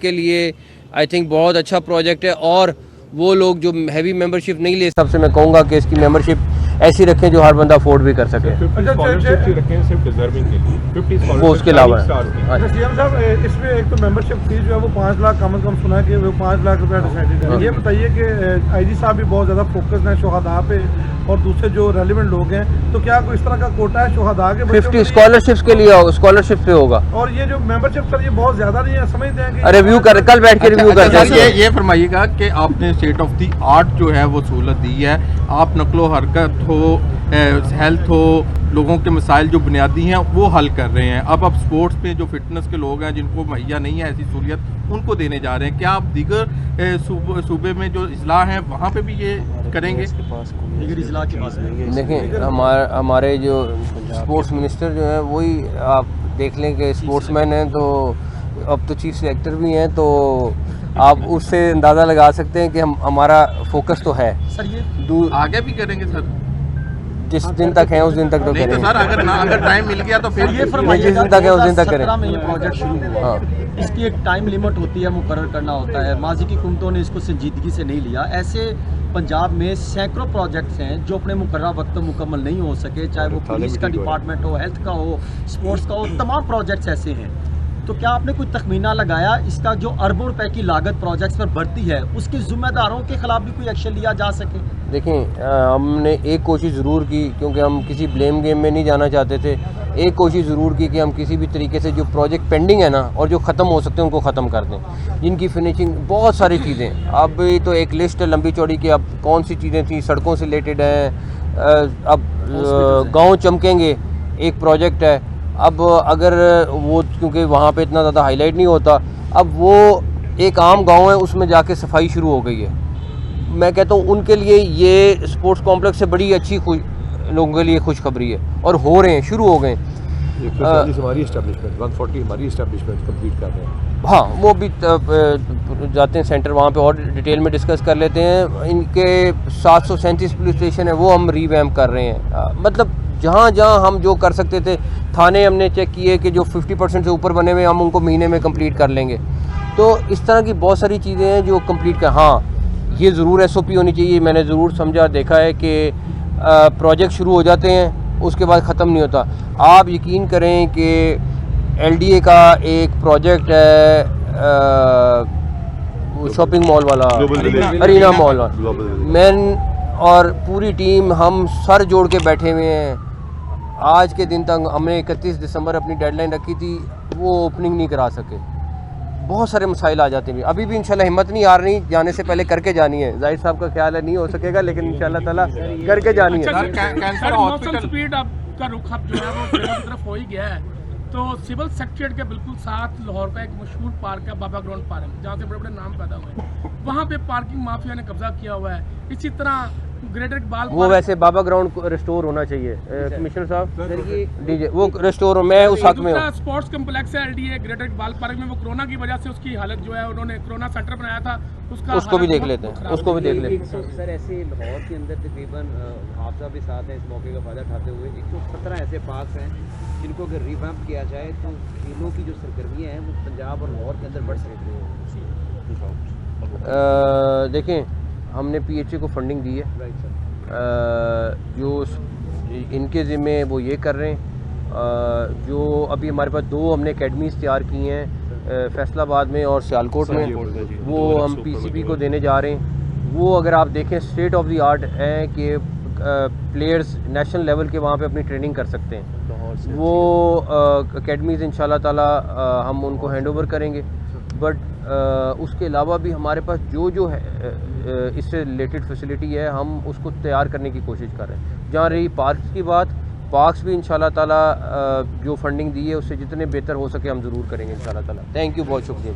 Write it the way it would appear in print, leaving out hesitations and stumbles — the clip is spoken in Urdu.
کے لیے آئی تھنک بہت اچھا پروجیکٹ ہے، اور وہ لوگ جو ہیوی ممبرشپ نہیں لے، سب سے میں کہوں گا کہ اس کی ممبرشپ ایسی رکھیں جو ہر بندہ افورڈ بھی کر سکے، وہ اس کے علاوہ سی ایم صاحب اس میں ایک تو ممبرشپ فیس جو ہے وہ 5 لاکھ کم از کم سنا کہ وہ 5 لاکھ روپیہ ڈیسائیڈڈ ہے. یہ بتائیے کہ آئی جی صاحب بھی بہت زیادہ فوکس ہیں شہداء پہ اور دوسرے جو ریلیونٹ لوگ ہیں، تو کیا کوئی اس طرح کا کوٹا ہے شہداء کے 50 اسکالرشپس کے لیے اسکالرشپ پہ ہوگا، اور یہ جو ممبرشپ سر یہ بہت زیادہ نہیں ہے، سمجھتے ہیں کہ ریویو کر کل بیٹھ کے ریویو کرتے ہیں. یہ فرمائیے گا کہ آپ نے اسٹیٹ آف دی آرٹ جو ہے وہ سہولت دی ہے، آپ نقل و حرکت ہو، ہیلتھ ہو، لوگوں کے مسائل جو بنیادی ہیں وہ حل کر رہے ہیں. اب اسپورٹس پہ جو فٹنس کے لوگ ہیں جن کو مہیا نہیں ہے ایسی سہولیت ان کو دینے جا رہے ہیں. کیا آپ دیگر صوبے میں جو اضلاع ہیں وہاں پہ بھی یہ کریں گے؟ دیکھیں ہمارے جو اسپورٹس منسٹر جو ہیں وہی آپ دیکھ لیں کہ اسپورٹس مین ہیں، تو اب تو چیف سلیکٹر بھی ہیں، تو آپ اس سے اندازہ لگا سکتے ہیں کہ ہمارا فوکس تو ہے. آگے بھی کریں گے سر؟ جس دن تک ہیں اس دن تک تو نہیں کریں تو گے. سر اگر ٹائم مل گیا تو پھر یہ فرمائیے جس دن تک ہے اس دن تک کریں. میں یہ پروجیکٹ شروع ہوا، اس کی ایک ٹائم لیمٹ ہوتی ہے، مقرر کرنا ہوتا ہے. ماضی کی حکومتوں نے اس کو سنجیدگی سے نہیں لیا. ایسے پنجاب میں سینکڑوں پروجیکٹس ہیں جو اپنے مقررہ وقت تو مکمل نہیں ہو سکے، چاہے وہ پولیس کا ڈپارٹمنٹ ہو، ہیلتھ کا ہو، اسپورٹس کا ہو، تمام پروجیکٹس ایسے ہیں. تو کیا آپ نے کوئی تخمینہ لگایا اس کا جو اربوں روپے کی لاگت پروجیکٹس پر بڑھتی ہے اس کے ذمہ داروں کے خلاف بھی کوئی ایکشن لیا جا سکے؟ دیکھیں ہم نے ایک کوشش ضرور کی، کیونکہ ہم کسی بلیم گیم میں نہیں جانا چاہتے تھے. ایک کوشش ضرور کی کہ ہم کسی بھی طریقے سے جو پروجیکٹ پینڈنگ ہے نا اور جو ختم ہو سکتے ہیں ان کو ختم کر دیں، جن کی فنیشنگ بہت ساری چیزیں. اب تو ایک لسٹ ہے لمبی چوڑی کہ اب کون سی چیزیں تھیں سڑکوں سے ریلیٹڈ ہیں. اب گاؤں چمکیں گے ایک پروجیکٹ ہے. اب اگر وہ کیونکہ وہاں پہ اتنا زیادہ ہائی لائٹ نہیں ہوتا، اب وہ ایک عام گاؤں ہے اس میں جا کے صفائی شروع ہو گئی ہے. میں کہتا ہوں ان کے لیے یہ اسپورٹس کمپلیکس سے بڑی اچھی لوگوں کے لیے خوشخبری ہے، اور ہو رہے ہیں، شروع ہو گئے ہیں. 140 ہماری اسٹیبلشمنٹ، 140 ہماری اسٹیبلشمنٹ کمپلیٹ کر رہے ہیں. ہاں وہ بھی جاتے ہیں سینٹر، وہاں پہ اور ڈیٹیل میں ڈسکس کر لیتے ہیں. ان کے 737 پولیس اسٹیشن ہے وہ ہم ریویمپ کر رہے ہیں. مطلب جہاں جہاں ہم جو کر سکتے تھے، تھانے ہم نے چیک کیے کہ جو 50% سے اوپر بنے ہوئے ہم ان کو مہینے میں کمپلیٹ کر لیں گے. تو اس طرح کی بہت ساری چیزیں ہیں جو کمپلیٹ کر. ہاں یہ ضرور SOP ہونی چاہیے. میں نے ضرور سمجھا دیکھا ہے کہ پروجیکٹ شروع ہو جاتے ہیں اس کے بعد ختم نہیں ہوتا. آپ یقین کریں کہ LDA کا ایک پروجیکٹ ہے شاپنگ مال والا، ارینا مال والا، میں اور پوری ٹیم ہم سر جوڑ کے بیٹھے ہوئے ہیں. آج کے دن تک ہم نے 31 دسمبر اپنی ڈیڈ لائن رکھی تھی، وہ اوپننگ نہیں کرا سکے. بہت سارے مسائل آ جاتے ہیں. ابھی بھی انشاءاللہ ہمت نہیں ہار رہی، جانے سے پہلے کر کے جانی ہے. زاہد صاحب کا خیال ہے نہیں ہو سکے گا، لیکن انشاءاللہ تعالی کر کے جانی ہے. موسم سپیڈ آپ کا رخ اب جو ہے وہ کی طرف ہو ہی گیا ہے، تو سول سیکریٹریٹ کے بالکل ساتھ لاہور کا ایک مشہور پارک ہے بابا گراؤنڈ پارک، جہاں سے بڑے بڑے نام پیدا ہوئے ہیں. وہاں پہ پارکنگ مافیا نے قبضہ کیا ہوا ہے. اسی طرح گریٹر اقبال وہ ویسے بابا گراؤنڈ ریسٹور ہونا چاہیے. کمشنر صاحب وہ ریسٹور ہو، میں اس حق میں ہوں. اسپورٹس کمپلیکس ہے LDA گریٹر اقبال پارک میں، وہ کورونا کی وجہ سے اس کی حالت جو ہے انہوں نے کورونا سینٹر بنایا تھا، اس کو بھی دیکھ لیتے ہیں، اس کو بھی دیکھ لیتے ہیں. سر ایسے لاہور کے اندر تقریباً حافظہ بھی ساتھ ہیں اس موقع کا فائدہ اٹھاتے ہوئے 117 ایسے پارکس ہیں جن کو اگر ریویمپ کیا جائے تو کھیلوں کی جو سرگرمیاں ہیں وہ پنجاب اور لاہور کے اندر بڑھ سکتی ہیں. دیکھیں ہم نے PHA کو فنڈنگ دی ہے، جو ان کے ذمے وہ یہ کر رہے ہیں. جو ابھی ہمارے پاس 2 ہم نے اکیڈمیز تیار کی ہیں فیصل آباد میں اور سیالکوٹ میں، وہ ہم PCB کو دینے جا رہے ہیں. وہ اگر آپ دیکھیں اسٹیٹ آف دی آرٹ ہے کہ پلیئرز نیشنل لیول کے وہاں پہ اپنی ٹریننگ کر سکتے ہیں. وہ اکیڈمیز انشاءاللہ تعالی ہم ان کو ہینڈ اوور کریں گے. بٹ اس کے علاوہ بھی ہمارے پاس جو ہے اس سے ریلیٹڈ فیسلٹی ہے ہم اس کو تیار کرنے کی کوشش کر رہے ہیں. جہاں رہی پارکس کی بات، پارکس بھی انشاءاللہ تعالی جو فنڈنگ دی ہے اس سے جتنے بہتر ہو سکے ہم ضرور کریں گے انشاءاللہ تعالی. تھینک یو، بہت شکریہ.